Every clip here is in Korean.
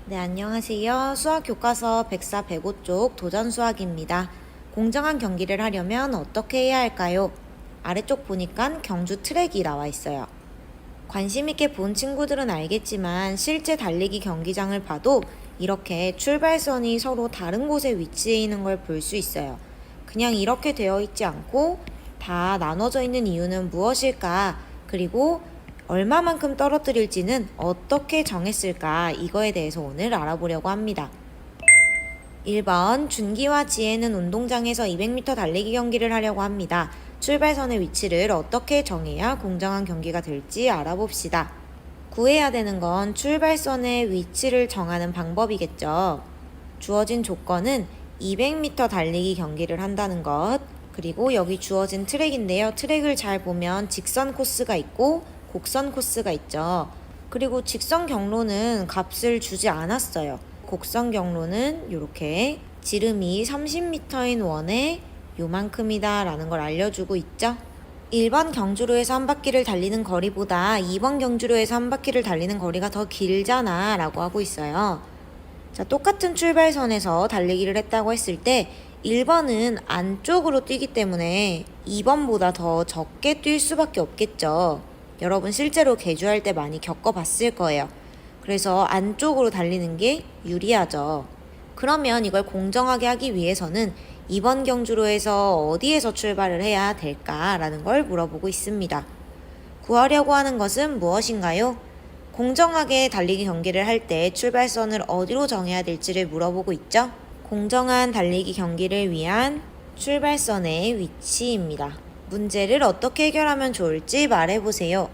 네, 안녕하세요. 수학 교과서 104, 105 쪽 도전 수학입니다. 공정한 경기를 하려면 어떻게 해야 할까요? 아래쪽 보니까 경주 트랙이 나와 있어요. 관심 있게 본 친구들은 알겠지만 실제 달리기 경기장을 봐도 이렇게 출발선이 서로 다른 곳에 위치해 있는 걸 볼 수 있어요. 그냥 이렇게 되어 있지 않고 다 나눠져 있는 이유는 무엇일까? 그리고 얼마만큼 떨어뜨릴지는 어떻게 정했을까? 이거에 대해서 오늘 알아보려고 합니다. 1번 준기와 지혜는 운동장에서 200m 달리기 경기를 하려고 합니다. 출발선의 위치를 어떻게 정해야 공정한 경기가 될지 알아봅시다. 구해야 되는 건 출발선의 위치를 정하는 방법이겠죠. 주어진 조건은 200m 달리기 경기를 한다는 것, 그리고 여기 주어진 트랙인데요. 트랙을 잘 보면 직선 코스가 있고 곡선 코스가 있죠. 그리고 직선 경로는 값을 주지 않았어요. 곡선 경로는 이렇게 지름이 30m인 원에 요만큼이다 라는 걸 알려주고 있죠. 1번 경주로에서 한 바퀴를 달리는 거리보다 2번 경주로에서 한 바퀴를 달리는 거리가 더 길잖아 라고 하고 있어요. 자, 똑같은 출발선에서 달리기를 했다고 했을 때 1번은 안쪽으로 뛰기 때문에 2번보다 더 적게 뛸 수밖에 없겠죠. 여러분 실제로 개주할 때 많이 겪어봤을 거예요. 그래서 안쪽으로 달리는 게 유리하죠. 그러면 이걸 공정하게 하기 위해서는 2번 경주로에서 어디에서 출발을 해야 될까라는 걸 물어보고 있습니다. 구하려고 하는 것은 무엇인가요? 공정하게 달리기 경기를 할 때 출발선을 어디로 정해야 될지를 물어보고 있죠. 공정한 달리기 경기를 위한 출발선의 위치입니다. 문제를 어떻게 해결하면 좋을지 말해보세요.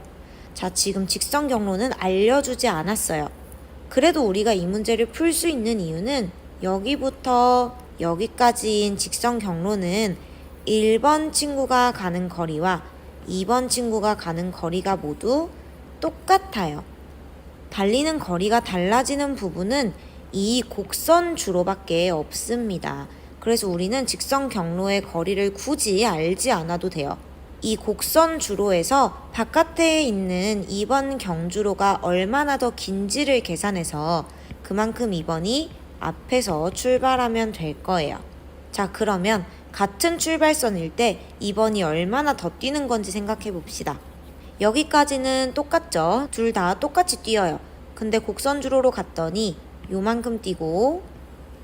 자, 지금 직선 경로는 알려주지 않았어요. 그래도 우리가 이 문제를 풀 수 있는 이유는 여기부터 여기까지인 직선 경로는 1번 친구가 가는 거리와 2번 친구가 가는 거리가 모두 똑같아요. 달리는 거리가 달라지는 부분은 이 곡선 주로밖에 없습니다. 그래서 우리는 직선 경로의 거리를 굳이 알지 않아도 돼요. 이 곡선 주로에서 바깥에 있는 2번 경주로가 얼마나 더 긴지를 계산해서 그만큼 2번이 앞에서 출발하면 될 거예요. 자, 그러면 같은 출발선일 때 2번이 얼마나 더 뛰는 건지 생각해 봅시다. 여기까지는 똑같죠? 둘 다 똑같이 뛰어요. 근데 곡선 주로로 갔더니 요만큼 뛰고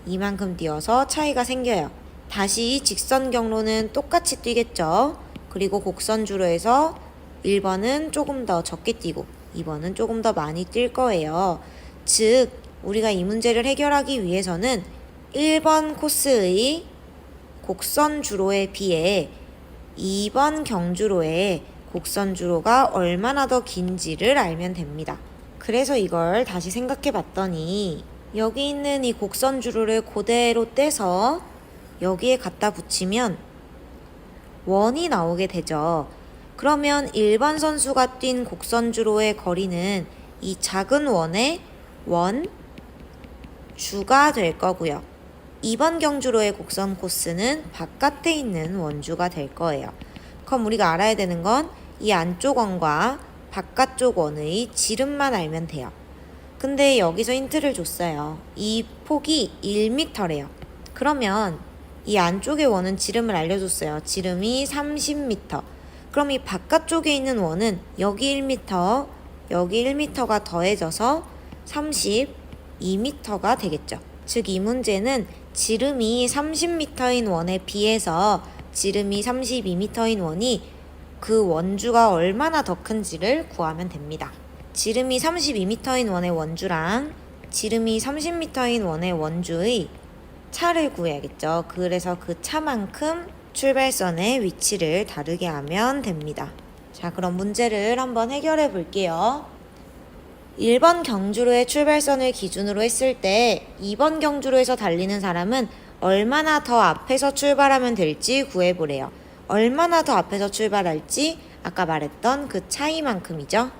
이만큼 뛰어서 차이가 생겨요. 다시 직선 경로는 똑같이 뛰겠죠. 그리고 곡선 주로에서 1번은 조금 더 적게 뛰고 2번은 조금 더 많이 뛸 거예요. 즉 우리가 이 문제를 해결하기 위해서는 1번 코스의 곡선 주로에 비해 2번 경주로의 곡선 주로가 얼마나 더 긴지를 알면 됩니다. 그래서 이걸 다시 생각해 봤더니 여기 있는 이 곡선 주로를 그대로 떼서 여기에 갖다 붙이면 원이 나오게 되죠. 그러면 1번 선수가 뛴 곡선 주로의 거리는 이 작은 원의 원주가 될 거고요. 2번 경주로의 곡선 코스는 바깥에 있는 원주가 될 거예요. 그럼 우리가 알아야 되는 건 이 안쪽 원과 바깥쪽 원의 지름만 알면 돼요. 근데 여기서 힌트를 줬어요. 이 폭이 1m래요. 그러면 이 안쪽의 원은 지름을 알려줬어요. 지름이 30m. 그럼 이 바깥쪽에 있는 원은 여기 1m, 여기 1m가 더해져서 32m가 되겠죠. 즉 이 문제는 지름이 30m인 원에 비해서 지름이 32m인 원이 그 원주가 얼마나 더 큰지를 구하면 됩니다. 지름이 32m인 원의 원주랑 지름이 30m인 원의 원주의 차를 구해야겠죠. 그래서 그 차만큼 출발선의 위치를 다르게 하면 됩니다. 자, 그럼 문제를 한번 해결해 볼게요. 1번 경주로의 출발선을 기준으로 했을 때 2번 경주로에서 달리는 사람은 얼마나 더 앞에서 출발하면 될지 구해보래요. 얼마나 더 앞에서 출발할지 아까 말했던 그 차이만큼이죠.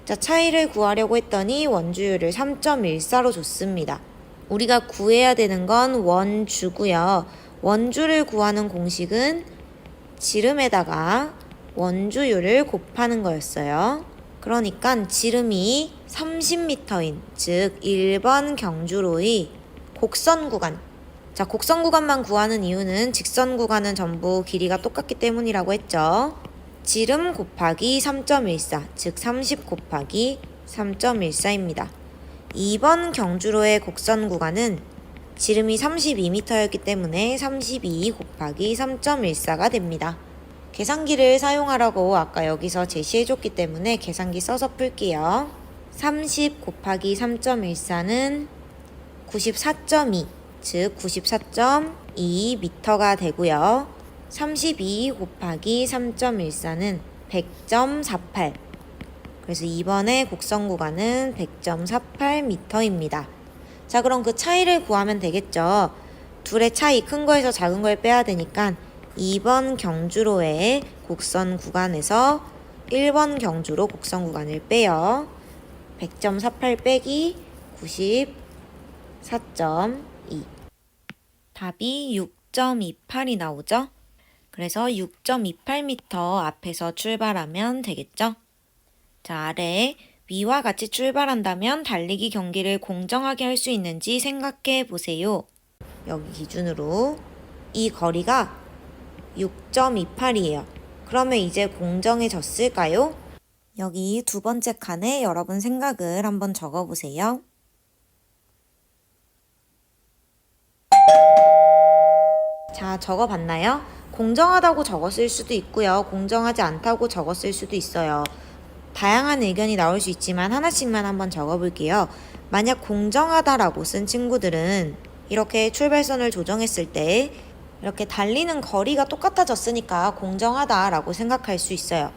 자, 차이를 구하려고 했더니 원주율을 3.14로 줬습니다. 우리가 구해야 되는 건 원주고요. 원주를 구하는 공식은 지름에다가 원주율을 곱하는 거였어요. 그러니까 지름이 30m인, 즉 1번 경주로의 곡선 구간. 자, 곡선 구간만 구하는 이유는 직선 구간은 전부 길이가 똑같기 때문이라고 했죠. 지름 곱하기 3.14, 즉 30 곱하기 3.14입니다. 2번 경주로의 곡선 구간은 지름이 32m였기 때문에 32 곱하기 3.14가 됩니다. 계산기를 사용하라고 아까 여기서 제시해줬기 때문에 계산기 써서 풀게요. 30 곱하기 3.14는 94.2, 즉 94.2m가 되고요. 32 곱하기 3.14는 100.48. 그래서 이번에 곡선 구간은 100.48m입니다. 자, 그럼 그 차이를 구하면 되겠죠. 둘의 차이, 큰 거에서 작은 걸 빼야 되니까 2번 경주로의 곡선 구간에서 1번 경주로 곡선 구간을 빼요. 100.48 빼기 94.2. 답이 6.28이 나오죠? 그래서 6.28m 앞에서 출발하면 되겠죠? 자, 아래 위와 같이 출발한다면 달리기 경기를 공정하게 할 수 있는지 생각해 보세요. 여기 기준으로 이 거리가 6.28이에요. 그러면 이제 공정해졌을까요? 여기 두 번째 칸에 여러분 생각을 한번 적어보세요. 자, 적어봤나요? 공정하다고 적었을 수도 있고요. 공정하지 않다고 적었을 수도 있어요. 다양한 의견이 나올 수 있지만 하나씩만 한번 적어볼게요. 만약 공정하다라고 쓴 친구들은 이렇게 출발선을 조정했을 때 이렇게 달리는 거리가 똑같아졌으니까 공정하다라고 생각할 수 있어요.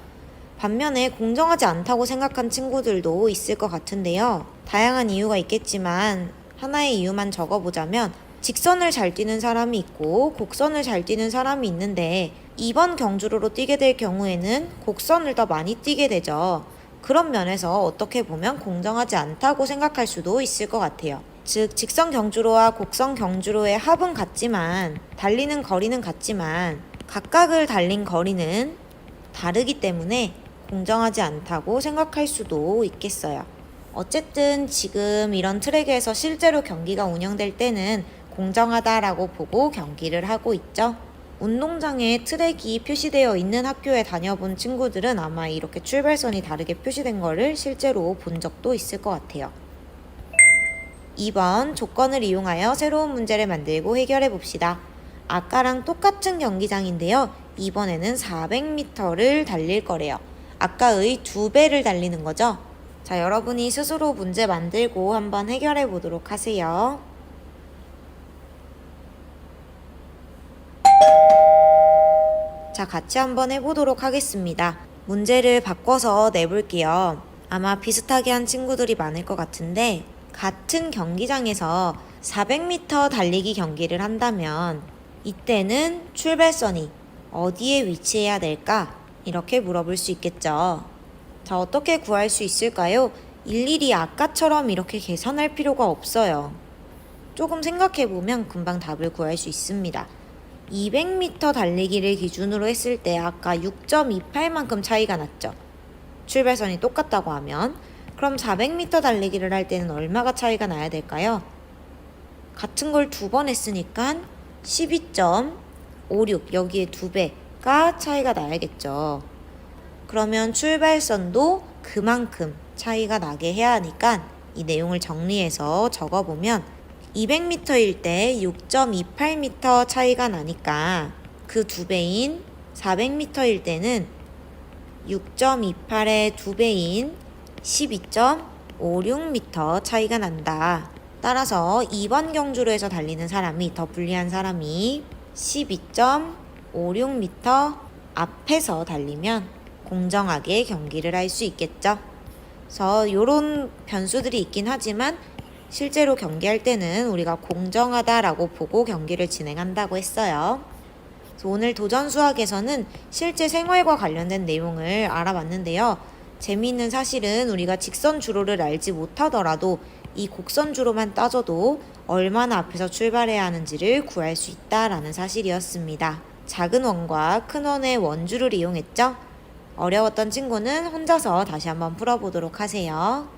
반면에 공정하지 않다고 생각한 친구들도 있을 것 같은데요. 다양한 이유가 있겠지만 하나의 이유만 적어보자면 직선을 잘 뛰는 사람이 있고 곡선을 잘 뛰는 사람이 있는데 2번 경주로로 뛰게 될 경우에는 곡선을 더 많이 뛰게 되죠. 그런 면에서 어떻게 보면 공정하지 않다고 생각할 수도 있을 것 같아요. 즉 직선 경주로와 곡선 경주로의 합은 같지만 달리는 거리는 같지만 각각을 달린 거리는 다르기 때문에 공정하지 않다고 생각할 수도 있겠어요. 어쨌든 지금 이런 트랙에서 실제로 경기가 운영될 때는 공정하다라고 보고 경기를 하고 있죠. 운동장에 트랙이 표시되어 있는 학교에 다녀본 친구들은 아마 이렇게 출발선이 다르게 표시된 거를 실제로 본 적도 있을 것 같아요. 2번 조건을 이용하여 새로운 문제를 만들고 해결해 봅시다. 아까랑 똑같은 경기장인데요. 이번에는 400m를 달릴 거래요. 아까의 2배를 달리는 거죠. 자, 여러분이 스스로 문제 만들고 한번 해결해 보도록 하세요. 자, 같이 한번 해보도록 하겠습니다. 문제를 바꿔서 내볼게요. 아마 비슷하게 한 친구들이 많을 것 같은데 같은 경기장에서 400m 달리기 경기를 한다면 이때는 출발선이 어디에 위치해야 될까? 이렇게 물어볼 수 있겠죠. 자, 어떻게 구할 수 있을까요? 일일이 아까처럼 이렇게 계산할 필요가 없어요. 조금 생각해보면 금방 답을 구할 수 있습니다. 200m 달리기를 기준으로 했을 때 아까 6.28만큼 차이가 났죠. 출발선이 똑같다고 하면 그럼 400m 달리기를 할 때는 얼마가 차이가 나야 될까요? 같은 걸 2번 했으니까 12.56 여기에 2배가 차이가 나야겠죠. 그러면 출발선도 그만큼 차이가 나게 해야 하니까 이 내용을 정리해서 적어보면 200m일 때 6.28m 차이가 나니까 그 2배인 400m일 때는 6.28의 2배인 12.56m 차이가 난다. 따라서 2번 경주로에서 달리는 사람이 더 불리한 사람이 12.56m 앞에서 달리면 공정하게 경기를 할 수 있겠죠. 그래서 이런 변수들이 있긴 하지만 실제로 경기할 때는 우리가 공정하다라고 보고 경기를 진행한다고 했어요. 그래서 오늘 도전 수학에서는 실제 생활과 관련된 내용을 알아봤는데요. 재미있는 사실은 우리가 직선 주로를 알지 못하더라도 이 곡선 주로만 따져도 얼마나 앞에서 출발해야 하는지를 구할 수 있다라는 사실이었습니다. 작은 원과 큰 원의 원주를 이용했죠. 어려웠던 친구는 혼자서 다시 한번 풀어보도록 하세요.